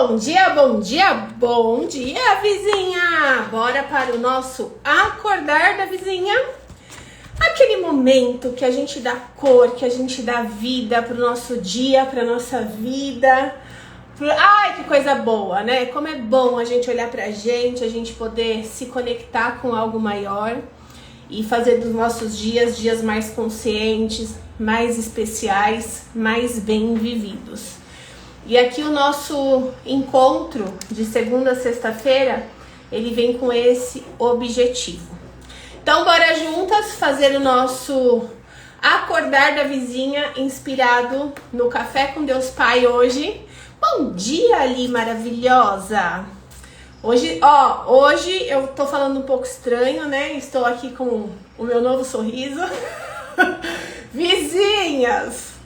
Bom dia, bom dia, bom dia, vizinha! Bora para o nosso acordar da vizinha? Aquele momento que a gente dá cor, que a gente dá vida pro nosso dia, pra nossa vida. Ai, que coisa boa, né? Como é bom a gente olhar pra gente, a gente poder se conectar com algo maior e fazer dos nossos dias mais conscientes, mais especiais, mais bem vividos. E aqui o nosso encontro de segunda a sexta-feira, ele vem com esse objetivo. Então, bora juntas fazer o nosso acordar da vizinha inspirado no Café com Deus Pai hoje. Bom dia, Ali, maravilhosa! Hoje eu tô falando um pouco estranho, né? Estou aqui com o meu novo sorriso. Vizinhas!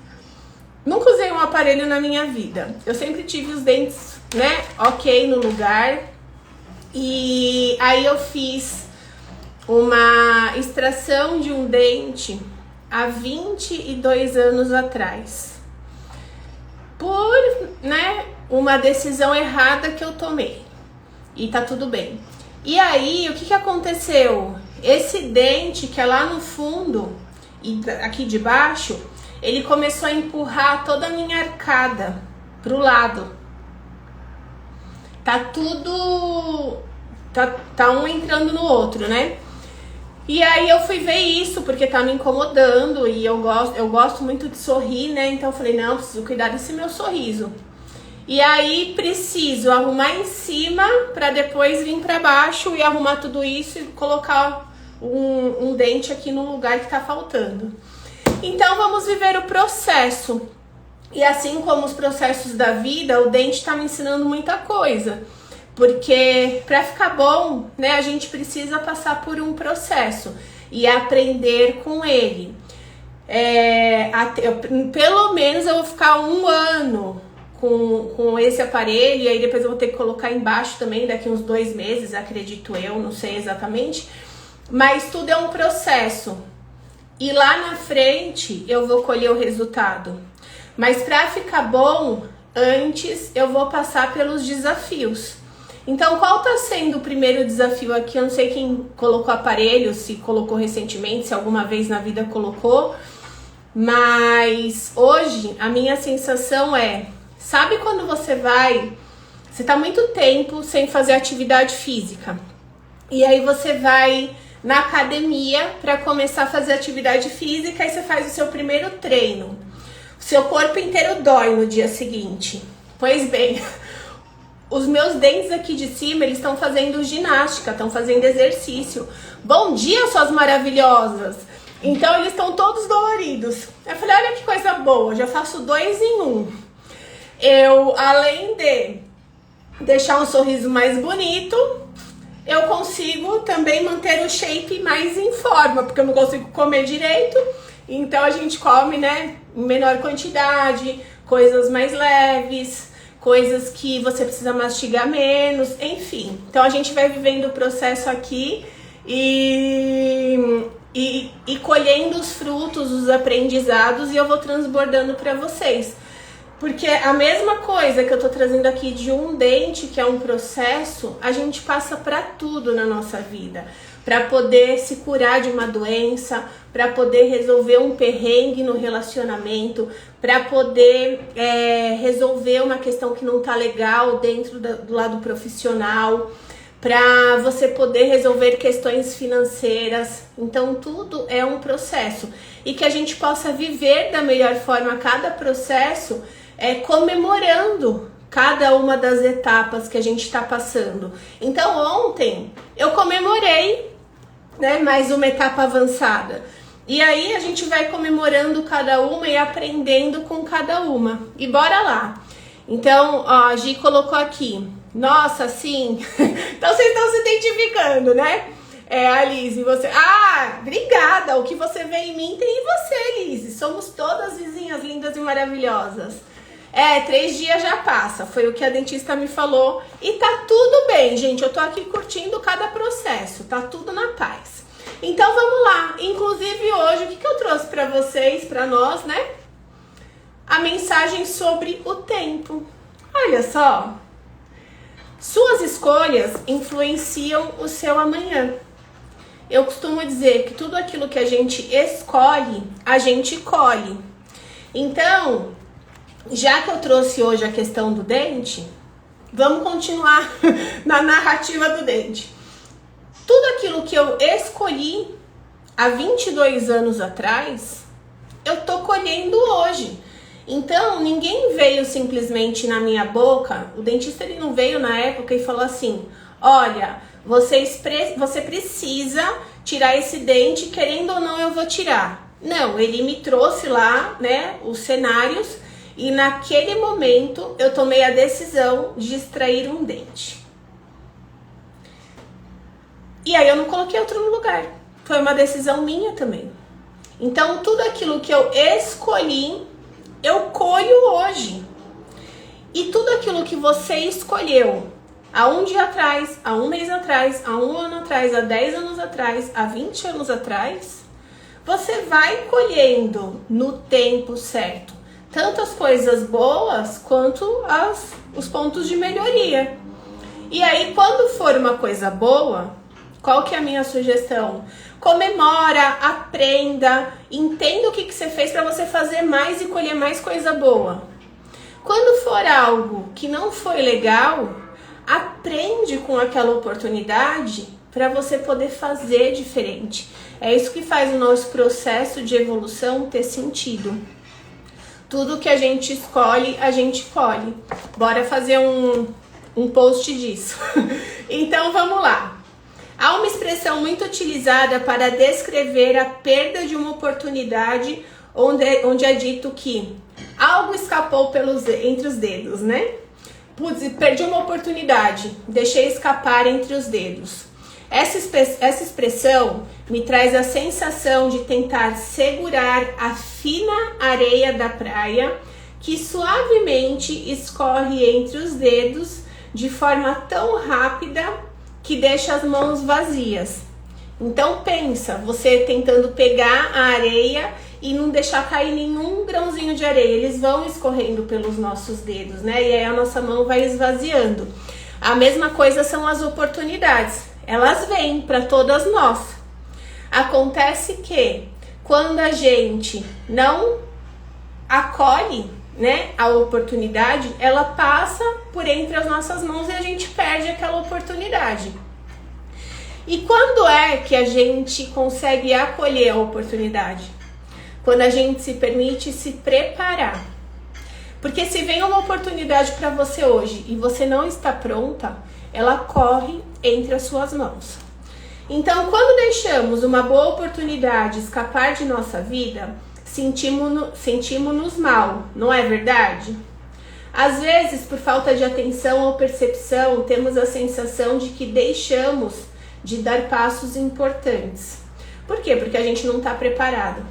Nunca usei um aparelho na minha vida. Eu sempre tive os dentes, né, ok no lugar. E aí eu fiz uma extração de um dente há 22 anos atrás. Por, né, uma decisão errada que eu tomei. E tá tudo bem. E aí, o que aconteceu? Esse dente que é lá no fundo e aqui de baixo, ele começou a empurrar toda a minha arcada pro lado. Tá tudo... Tá um entrando no outro, né? E aí eu fui ver isso, porque tá me incomodando e eu gosto muito de sorrir, né? Então eu falei, não, preciso cuidar desse meu sorriso. E aí preciso arrumar em cima pra depois vir pra baixo e arrumar tudo isso e colocar um dente aqui no lugar que tá faltando. Então vamos viver o processo. E assim como os processos da vida, o dente está me ensinando muita coisa. Porque para ficar bom, né, a gente precisa passar por um processo e aprender com ele. Pelo menos eu vou ficar 1 ano com esse aparelho, e aí depois eu vou ter que colocar embaixo também, daqui uns 2 meses, acredito eu, não sei exatamente. Mas tudo é um processo. E lá na frente eu vou colher o resultado. Mas para ficar bom, antes eu vou passar pelos desafios. Então, qual tá sendo o primeiro desafio aqui? Eu não sei quem colocou aparelho, se colocou recentemente, se alguma vez na vida colocou. Mas hoje a minha sensação é, sabe quando você tá muito tempo sem fazer atividade física. E aí você vai na academia para começar a fazer atividade física e você faz o seu primeiro treino. O seu corpo inteiro dói no dia seguinte. Pois bem, os meus dentes aqui de cima, eles estão fazendo ginástica, estão fazendo exercício. Bom dia, suas maravilhosas! Então eles estão todos doloridos. Eu falei, olha que coisa boa, já faço 2 em 1. Eu, além de deixar um sorriso mais bonito, eu consigo também manter o shape mais em forma, porque eu não consigo comer direito, então a gente come, né, em menor quantidade, coisas mais leves, coisas que você precisa mastigar menos, enfim. Então a gente vai vivendo o processo aqui e colhendo os frutos, os aprendizados, e eu vou transbordando para vocês. Porque a mesma coisa que eu tô trazendo aqui de um dente, que é um processo, a gente passa para tudo na nossa vida. Para poder se curar de uma doença, para poder resolver um perrengue no relacionamento, para poder resolver uma questão que não tá legal dentro do lado profissional, para você poder resolver questões financeiras. Então tudo é um processo. E que a gente possa viver da melhor forma cada processo, comemorando cada uma das etapas que a gente está passando. Então ontem eu comemorei, né, mais uma etapa avançada. E aí a gente vai comemorando cada uma e aprendendo com cada uma. E bora lá. Então, ó, a Gi colocou aqui. Nossa, sim. Então vocês estão se identificando, né? Alice, você... Ah, obrigada. O que você vê em mim tem em você, Alice. Somos todas vizinhas lindas e maravilhosas. 3 dias já passa. Foi o que a dentista me falou. E tá tudo bem, gente. Eu tô aqui curtindo cada processo. Tá tudo na paz. Então vamos lá. Inclusive hoje, o que eu trouxe pra vocês, pra nós, né? A mensagem sobre o tempo. Olha só. Suas escolhas influenciam o seu amanhã. Eu costumo dizer que tudo aquilo que a gente escolhe, a gente colhe. Então, já que eu trouxe hoje a questão do dente, vamos continuar na narrativa do dente. Tudo aquilo que eu escolhi há 22 anos atrás, eu tô colhendo hoje. Então, ninguém veio simplesmente na minha boca, o dentista ele não veio na época e falou assim, olha, você precisa tirar esse dente, querendo ou não eu vou tirar. Não, ele me trouxe lá, né, os cenários e naquele momento eu tomei a decisão de extrair um dente. E aí eu não coloquei outro no lugar. Foi uma decisão minha também. Então, tudo aquilo que eu escolhi, eu colho hoje. E tudo aquilo que você escolheu há um dia atrás, há um mês atrás, há um ano atrás, há 10 anos atrás, há 20 anos atrás, você vai colhendo no tempo certo. Tanto as coisas boas quanto os pontos de melhoria. E aí, quando for uma coisa boa, qual que é a minha sugestão? Comemora, aprenda, entenda o que você fez para você fazer mais e colher mais coisa boa. Quando for algo que não foi legal, aprende com aquela oportunidade para você poder fazer diferente. É isso que faz o nosso processo de evolução ter sentido. Tudo que a gente escolhe, a gente colhe. Bora fazer um post disso. Então vamos lá. Há uma expressão muito utilizada para descrever a perda de uma oportunidade, onde é dito que algo escapou entre os dedos, né? Putz, perdi uma oportunidade, deixei escapar entre os dedos. Essa expressão me traz a sensação de tentar segurar a fina areia da praia que suavemente escorre entre os dedos de forma tão rápida que deixa as mãos vazias. Então pensa, você tentando pegar a areia e não deixar cair nenhum grãozinho de areia. Eles vão escorrendo pelos nossos dedos, né? E aí a nossa mão vai esvaziando. A mesma coisa são as oportunidades. Elas vêm para todas nós. Acontece que quando a gente não acolhe, né, a oportunidade, ela passa por entre as nossas mãos e a gente perde aquela oportunidade. E quando é que a gente consegue acolher a oportunidade? Quando a gente se permite se preparar. Porque se vem uma oportunidade para você hoje e você não está pronta, ela corre entre as suas mãos. Então, quando deixamos uma boa oportunidade escapar de nossa vida, sentimos-nos mal, não é verdade? Às vezes, por falta de atenção ou percepção, temos a sensação de que deixamos de dar passos importantes. Por quê? Porque a gente não está preparado.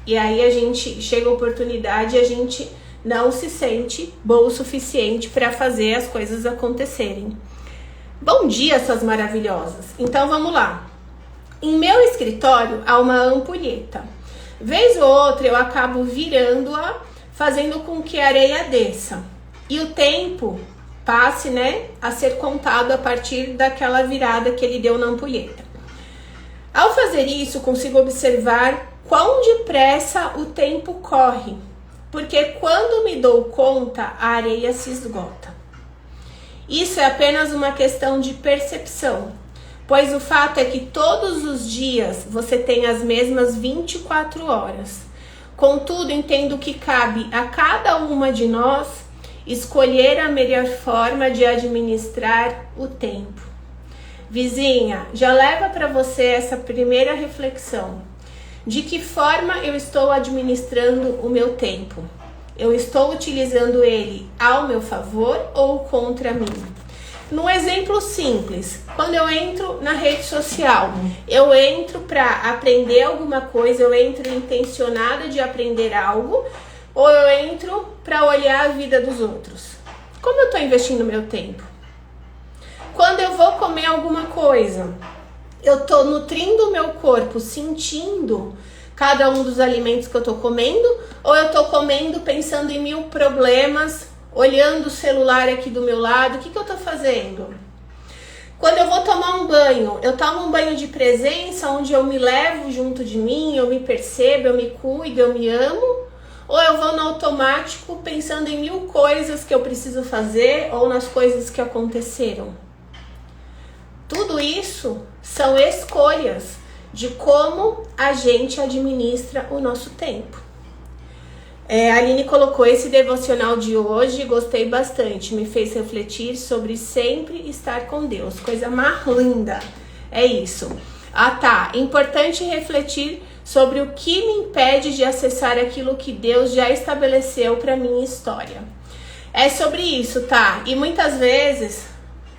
E aí a gente chega a oportunidade e a gente não se sente bom o suficiente para fazer as coisas acontecerem. Bom dia, suas maravilhosas! Então vamos lá. Em meu escritório há uma ampulheta. Vez ou outra eu acabo virando-a, fazendo com que a areia desça. E o tempo passe, né, a ser contado a partir daquela virada que ele deu na ampulheta. Ao fazer isso, consigo observar quão depressa o tempo corre. Porque quando me dou conta, a areia se esgota. Isso é apenas uma questão de percepção. Pois o fato é que todos os dias você tem as mesmas 24 horas. Contudo, entendo que cabe a cada uma de nós escolher a melhor forma de administrar o tempo. Vizinha, já leva para você essa primeira reflexão. De que forma eu estou administrando o meu tempo? Eu estou utilizando ele ao meu favor ou contra mim? Num exemplo simples, quando eu entro na rede social, eu entro para aprender alguma coisa, eu entro intencionada de aprender algo, ou eu entro para olhar a vida dos outros? Como eu estou investindo meu tempo? Quando eu vou comer alguma coisa, eu estou nutrindo o meu corpo, sentindo cada um dos alimentos que eu estou comendo, ou eu estou comendo pensando em 1000 problemas olhando o celular aqui do meu lado, o que eu tô fazendo? Quando eu vou tomar um banho, eu tomo um banho de presença, onde eu me levo junto de mim, eu me percebo, eu me cuido, eu me amo? Ou eu vou no automático pensando em 1000 coisas que eu preciso fazer ou nas coisas que aconteceram? Tudo isso são escolhas de como a gente administra o nosso tempo. A Aline colocou esse devocional de hoje, gostei bastante, me fez refletir sobre sempre estar com Deus, coisa mais linda, é isso. Importante refletir sobre o que me impede de acessar aquilo que Deus já estabeleceu para minha história. É sobre isso, tá? E muitas vezes,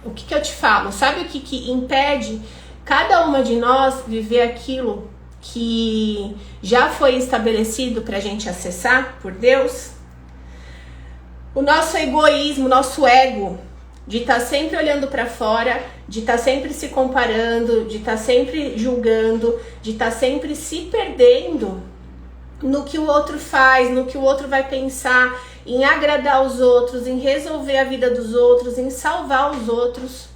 o que eu te falo? Sabe o que impede cada uma de nós viver aquilo que já foi estabelecido para a gente acessar por Deus? O nosso egoísmo, nosso ego, de estar sempre olhando para fora, de estar sempre se comparando, de estar sempre julgando, de estar sempre se perdendo no que o outro faz, no que o outro vai pensar, em agradar os outros, em resolver a vida dos outros, em salvar os outros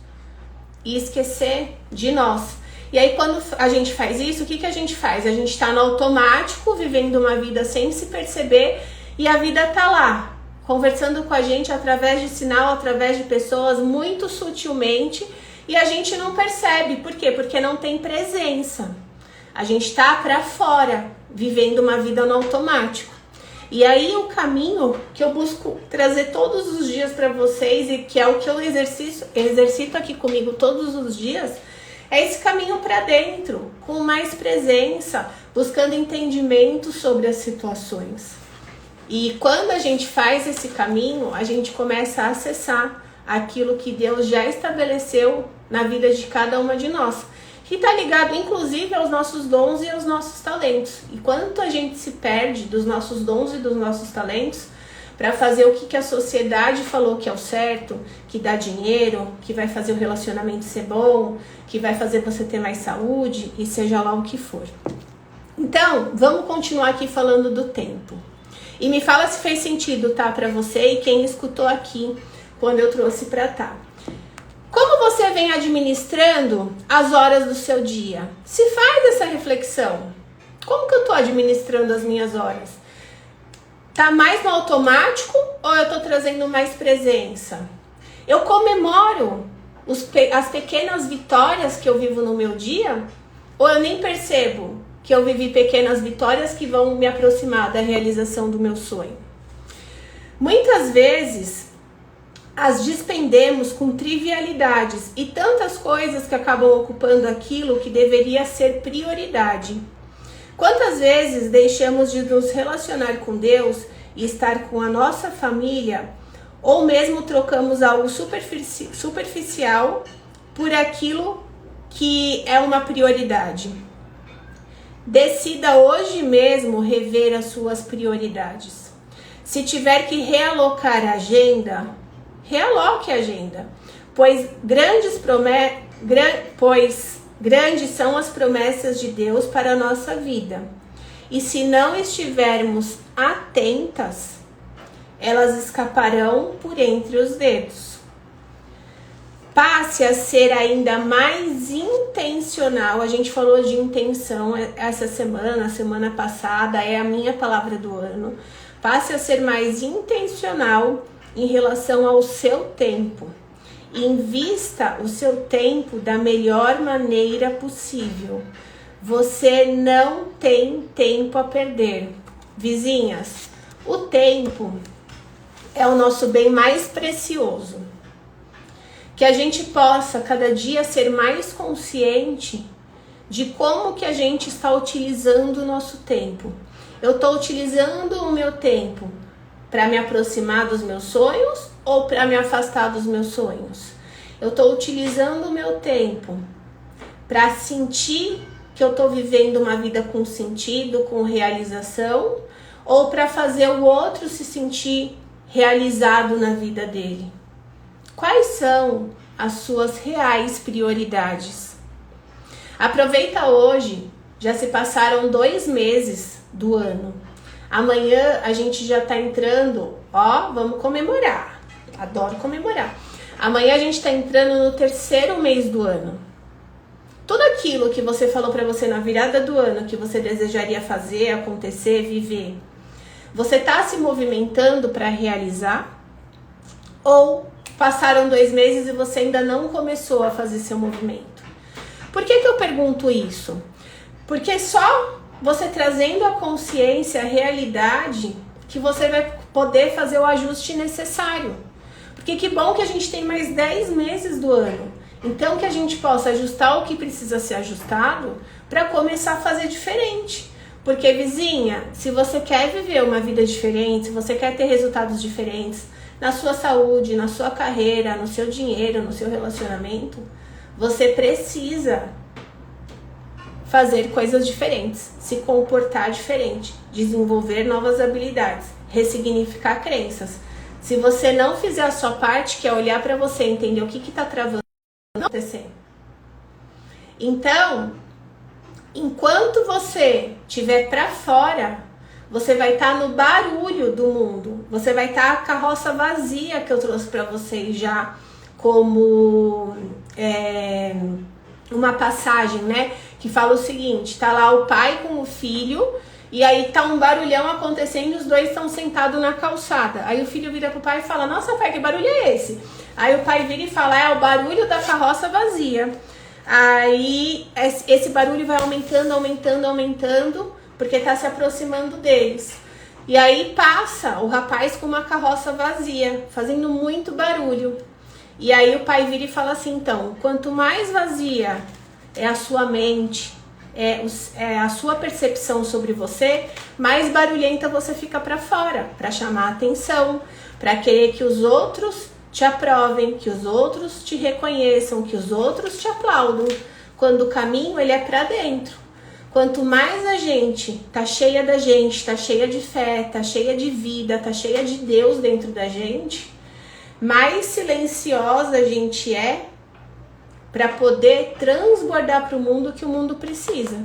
e esquecer de nós. E aí quando a gente faz isso, o que a gente faz? A gente está no automático, vivendo uma vida sem se perceber, e a vida tá lá, conversando com a gente através de sinal, através de pessoas, muito sutilmente, e a gente não percebe. Por quê? Porque não tem presença. A gente tá para fora, vivendo uma vida no automático. E aí o caminho que eu busco trazer todos os dias para vocês, e que é o que eu exercito aqui comigo todos os dias, é esse caminho para dentro, com mais presença, buscando entendimento sobre as situações. E quando a gente faz esse caminho, a gente começa a acessar aquilo que Deus já estabeleceu na vida de cada uma de nós, que está ligado inclusive aos nossos dons e aos nossos talentos. E quanto a gente se perde dos nossos dons e dos nossos talentos para fazer o que a sociedade falou que é o certo, que dá dinheiro, que vai fazer o relacionamento ser bom, que vai fazer você ter mais saúde, e seja lá o que for. Então, vamos continuar aqui falando do tempo. E me fala se fez sentido, tá, para você e quem escutou aqui quando eu trouxe para tá. Como você vem administrando as horas do seu dia? Se faz essa reflexão. Como que eu tô administrando as minhas horas? Tá mais no automático ou eu tô trazendo mais presença? Eu comemoro as pequenas vitórias que eu vivo no meu dia? Ou eu nem percebo que eu vivi pequenas vitórias que vão me aproximar da realização do meu sonho? Muitas vezes as despendemos com trivialidades e tantas coisas que acabam ocupando aquilo que deveria ser prioridade. Quantas vezes deixamos de nos relacionar com Deus e estar com a nossa família, ou mesmo trocamos algo superficial por aquilo que é uma prioridade? Decida hoje mesmo rever as suas prioridades. Se tiver que realocar a agenda, realoque a agenda, pois grandes são as promessas de Deus para a nossa vida. E se não estivermos atentas, elas escaparão por entre os dedos. Passe a ser ainda mais intencional. A gente falou de intenção essa semana, a semana passada, é a minha palavra do ano. Passe a ser mais intencional em relação ao seu tempo. Invista o seu tempo da melhor maneira possível. Você não tem tempo a perder. Vizinhas, o tempo é o nosso bem mais precioso. Que a gente possa cada dia ser mais consciente de como que a gente está utilizando o nosso tempo. Eu estou utilizando o meu tempo para me aproximar dos meus sonhos ou para me afastar dos meus sonhos? Eu estou utilizando o meu tempo para sentir que eu estou vivendo uma vida com sentido, com realização, ou para fazer o outro se sentir realizado na vida dele? Quais são as suas reais prioridades? Aproveita hoje, já se passaram 2 meses do ano. Amanhã a gente já está entrando Ó, vamos comemorar. Adoro comemorar. Amanhã a gente tá entrando no 3º mês do ano. Tudo aquilo que você falou pra você na virada do ano, que você desejaria fazer, acontecer, viver, você tá se movimentando para realizar? Ou passaram 2 meses e você ainda não começou a fazer seu movimento? Por que eu pergunto isso? Porque só você trazendo a consciência, a realidade, que você vai poder fazer o ajuste necessário. Porque que bom que a gente tem mais 10 meses do ano. Então que a gente possa ajustar o que precisa ser ajustado para começar a fazer diferente. Porque, vizinha, se você quer viver uma vida diferente, se você quer ter resultados diferentes na sua saúde, na sua carreira, no seu dinheiro, no seu relacionamento, você precisa fazer coisas diferentes, se comportar diferente, desenvolver novas habilidades, ressignificar crenças. Se você não fizer a sua parte, que é olhar para você, entender o que está travando, não acontecer. Então, enquanto você estiver para fora, você vai estar no barulho do mundo. Você vai estar a carroça vazia que eu trouxe para vocês já como uma passagem, né? Que fala o seguinte, tá lá o pai com o filho e aí tá um barulhão acontecendo e os dois estão sentados na calçada. Aí o filho vira pro pai e fala, nossa pai, que barulho é esse? Aí o pai vira e fala, é o barulho da carroça vazia. Aí esse barulho vai aumentando, porque tá se aproximando deles. E aí passa o rapaz com uma carroça vazia, fazendo muito barulho. E aí o pai vira e fala assim, então, quanto mais vazia é a sua mente, é a sua percepção sobre você, mais barulhenta você fica para fora, para chamar atenção, para querer que os outros te aprovem, que os outros te reconheçam, que os outros te aplaudam, quando o caminho ele é para dentro. Quanto mais a gente tá cheia da gente, tá cheia de fé, tá cheia de vida, tá cheia de Deus dentro da gente, mais silenciosa a gente é para poder transbordar para o mundo que o mundo precisa.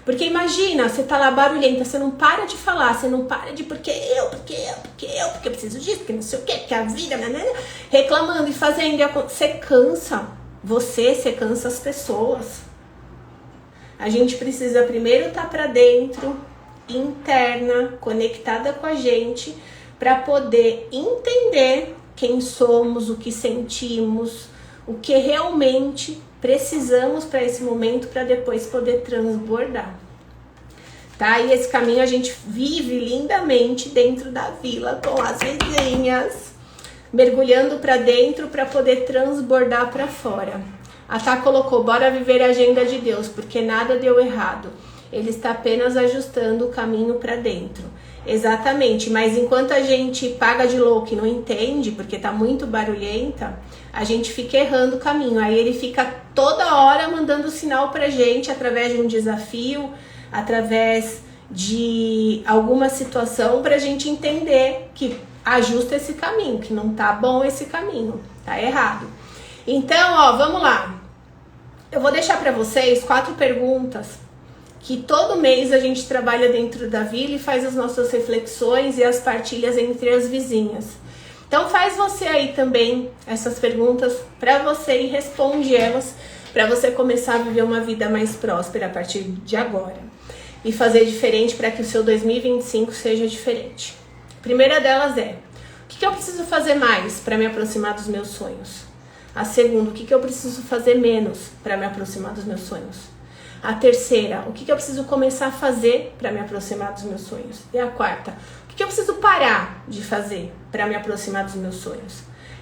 Porque imagina, você tá lá barulhenta, você não para de falar, você não para de porque eu preciso disso, porque não sei o que, porque a vida, reclamando e fazendo, você cansa você cansa as pessoas. A gente precisa primeiro estar para dentro, interna, conectada com a gente, para poder entender quem somos, o que sentimos, o que realmente precisamos para esse momento, para depois poder transbordar. Tá? E esse caminho a gente vive lindamente dentro da vila com as vizinhas, mergulhando para dentro para poder transbordar para fora. A Tá colocou, bora viver a agenda de Deus, porque nada deu errado. Ele está apenas ajustando o caminho para dentro. Exatamente, mas enquanto a gente paga de louco e não entende, porque tá muito barulhenta, a gente fica errando o caminho. Aí ele fica toda hora mandando sinal pra gente, através de um desafio, através de alguma situação, pra gente entender que ajusta esse caminho, que não tá bom esse caminho, tá errado. Então, ó, vamos lá. Eu vou deixar pra vocês 4 perguntas que todo mês a gente trabalha dentro da vila e faz as nossas reflexões e as partilhas entre as vizinhas. Então faz você aí também essas perguntas para você e responde elas para você começar a viver uma vida mais próspera a partir de agora. E fazer diferente para que o seu 2025 seja diferente. A primeira delas é, o que eu preciso fazer mais para me aproximar dos meus sonhos? A segunda, o que eu preciso fazer menos para me aproximar dos meus sonhos? A terceira, o que eu preciso começar a fazer para me aproximar dos meus sonhos? E a quarta, o que eu preciso parar de fazer para me aproximar dos meus sonhos?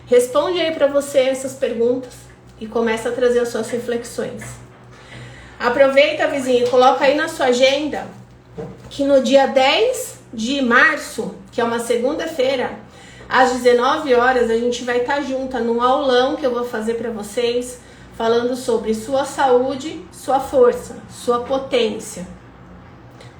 Responde aí para você essas perguntas e começa a trazer as suas reflexões. Aproveita, vizinho, e coloca aí na sua agenda que no dia 10 de março, que é uma segunda-feira, às 19 horas, a gente vai estar junta num aulão que eu vou fazer para vocês, falando sobre sua saúde, sua força, sua potência.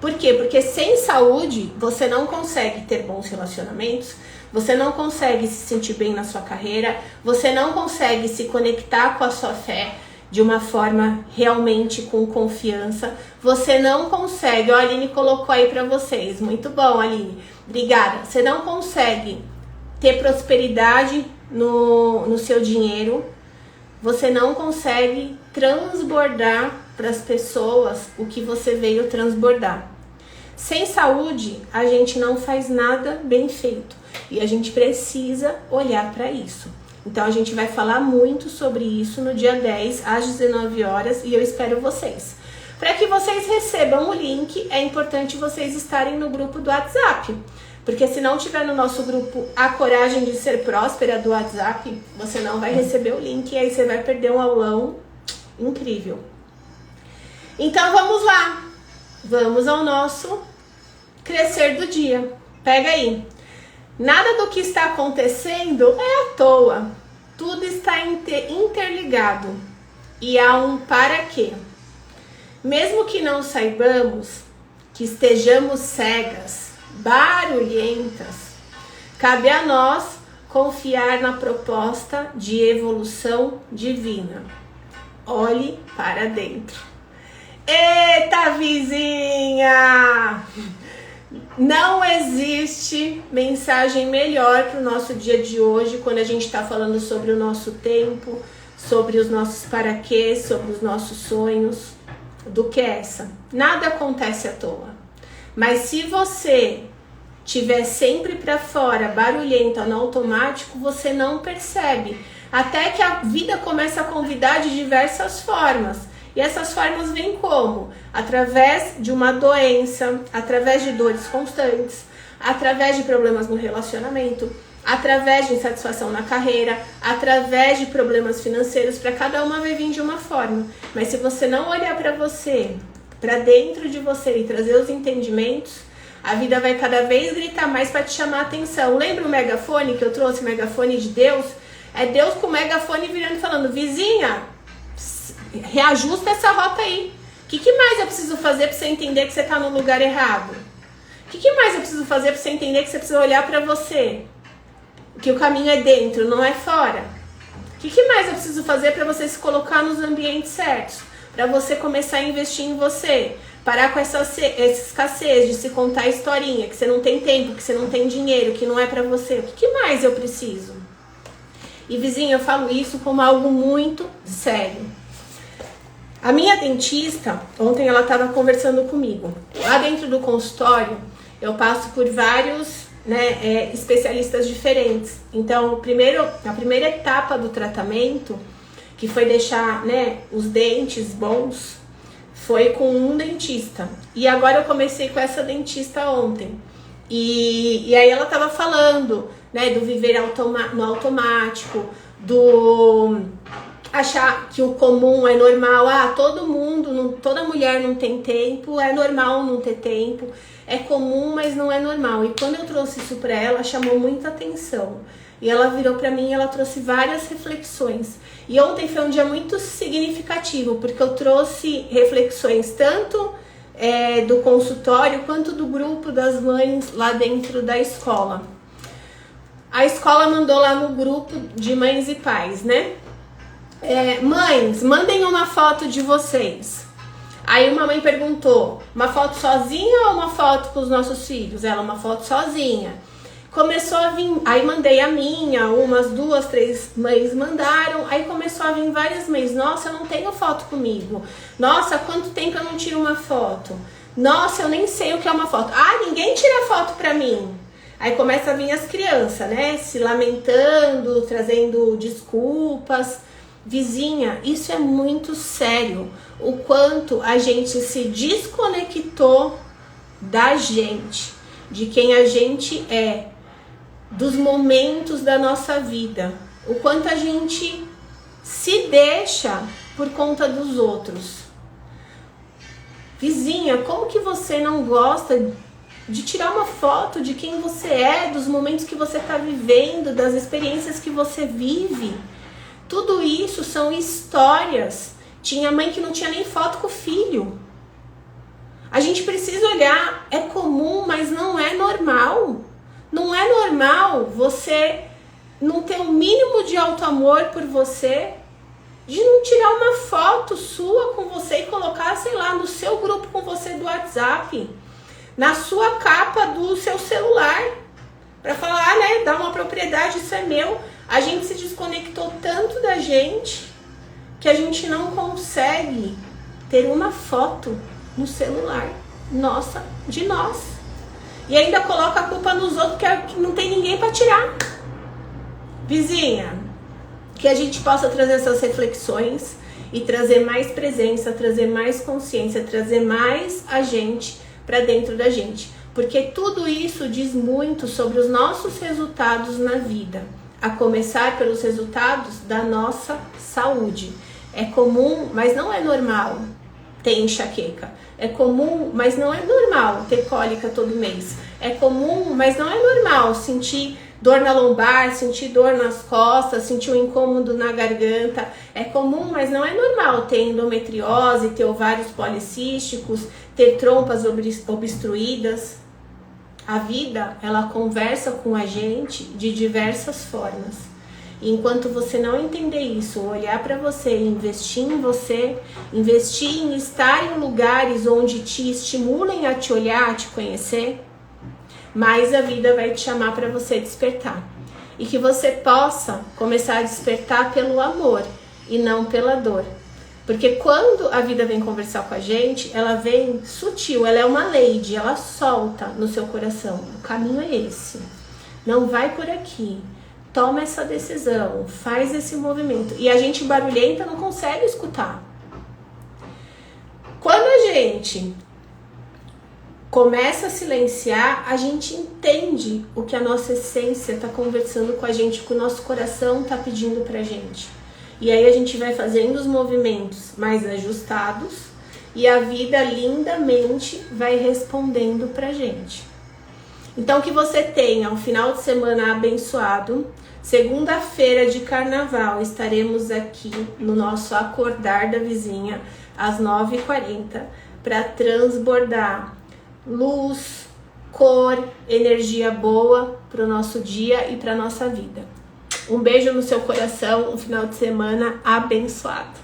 Por quê? Porque sem saúde você não consegue ter bons relacionamentos, você não consegue se sentir bem na sua carreira, você não consegue se conectar com a sua fé de uma forma realmente com confiança, você não consegue, a Aline colocou aí pra vocês, muito bom, Aline, obrigada, você não consegue ter prosperidade no seu dinheiro, você não consegue transbordar para as pessoas o que você veio transbordar. Sem saúde, a gente não faz nada bem feito e a gente precisa olhar para isso. Então a gente vai falar muito sobre isso no dia 10 às 19 horas e eu espero vocês. Para que vocês recebam o link, é importante vocês estarem no grupo do WhatsApp. Porque se não tiver no nosso grupo A Coragem de Ser Próspera do WhatsApp, você não vai receber o link e aí você vai perder um aulão incrível. Então vamos lá. Vamos ao nosso crescer do dia. Pega aí. Nada do que está acontecendo é à toa. Tudo está interligado. E há um para quê. Mesmo que não saibamos, que estejamos cegas, barulhentas, cabe a nós confiar na proposta de evolução divina. Olhe para dentro. Eita, vizinha! Não existe mensagem melhor para o nosso dia de hoje, quando a gente está falando sobre o nosso tempo, sobre os nossos paraquês, sobre os nossos sonhos, do que essa. Nada acontece à toa. Mas se você tiver sempre para fora, barulhenta, no automático, você não percebe. Até que a vida começa a convidar de diversas formas. E essas formas vêm como? Através de uma doença, através de dores constantes, através de problemas no relacionamento, através de insatisfação na carreira, através de problemas financeiros. Para cada uma vai vir de uma forma. Mas se você não olhar para você, para dentro de você e trazer os entendimentos, a vida vai cada vez gritar mais para te chamar a atenção. Lembra o megafone que eu trouxe, o megafone de Deus? É Deus com o megafone virando e falando: vizinha, reajusta essa rota aí. O que mais eu preciso fazer para você entender que você está no lugar errado? O que mais eu preciso fazer para você entender que você precisa olhar para você? Que o caminho é dentro, não é fora. O que mais eu preciso fazer para você se colocar nos ambientes certos? Para você começar a investir em você. Parar com essa escassez de se contar historinha, que você não tem tempo, que você não tem dinheiro, que não é para você. O que mais eu preciso? E vizinha, eu falo isso como algo muito sério. A minha dentista, ontem ela estava conversando comigo. Lá dentro do consultório, eu passo por vários especialistas diferentes. Então, a primeira etapa do tratamento, que foi deixar os dentes bons, foi com um dentista. E agora eu comecei com essa dentista ontem. E aí ela estava falando do viver no automático, do achar que o comum é normal. Toda mulher não tem tempo, é normal não ter tempo, é comum, mas não é normal. E quando eu trouxe isso para ela, chamou muita atenção. E ela virou para mim e ela trouxe várias reflexões. E ontem foi um dia muito significativo, porque eu trouxe reflexões tanto do consultório quanto do grupo das mães lá dentro da escola. A escola mandou lá no grupo de mães e pais, mães, mandem uma foto de vocês. Aí uma mãe perguntou, uma foto sozinha ou uma foto com os nossos filhos? Ela, uma foto sozinha. Começou a vir, aí mandei a minha, umas 2, 3 mães mandaram, aí começou a vir várias mães. Nossa, eu não tenho foto comigo. Nossa, há quanto tempo eu não tiro uma foto? Nossa, eu nem sei o que é uma foto. Ah, ninguém tira foto pra mim. Aí começa a vir as crianças, se lamentando, trazendo desculpas. Vizinha, isso é muito sério. O quanto a gente se desconectou da gente, de quem a gente é, dos momentos da nossa vida. O quanto a gente se deixa por conta dos outros. Vizinha, como que você não gosta de tirar uma foto de quem você é, dos momentos que você está vivendo, das experiências que você vive? Tudo isso são histórias. Tinha mãe que não tinha nem foto com o filho. A gente precisa olhar, é comum, mas não é normal. Não é normal você não ter o mínimo de auto-amor por você, de não tirar uma foto sua com você e colocar, sei lá, no seu grupo com você do WhatsApp, na sua capa do seu celular. para falar, né, dar uma propriedade, isso é meu. A gente se desconectou tanto da gente que a gente não consegue ter uma foto no celular nossa, de nós. E ainda coloca a culpa nos outros que não tem ninguém para tirar. Vizinha, que a gente possa trazer essas reflexões e trazer mais presença, trazer mais consciência, trazer mais a gente para dentro da gente. Porque tudo isso diz muito sobre os nossos resultados na vida. A começar pelos resultados da nossa saúde. É comum, mas não é normal ter enxaqueca. É comum, mas não é normal ter cólica todo mês. É comum, mas não é normal sentir dor na lombar, sentir dor nas costas, sentir um incômodo na garganta. É comum, mas não é normal ter endometriose, ter ovários policísticos, ter trompas obstruídas. A vida, ela conversa com a gente de diversas formas. E enquanto você não entender isso, olhar para você, investir em você, investir em estar em lugares onde te estimulem a te olhar, a te conhecer, mais a vida vai te chamar para você despertar. E que você possa começar a despertar pelo amor e não pela dor. Porque quando a vida vem conversar com a gente, ela vem sutil, ela é uma lady, ela solta no seu coração. O caminho é esse. Não vai por aqui. Toma essa decisão, faz esse movimento. E a gente barulhenta não consegue escutar. Quando a gente começa a silenciar, a gente entende o que a nossa essência está conversando com a gente, o que o nosso coração está pedindo pra gente. E aí a gente vai fazendo os movimentos mais ajustados e a vida lindamente vai respondendo pra gente. Então que você tenha um final de semana abençoado. Segunda-feira de carnaval estaremos aqui no nosso Acordar da Vizinha às 9h40 para transbordar luz, cor, energia boa para o nosso dia e para nossa vida. Um beijo no seu coração, um final de semana abençoado.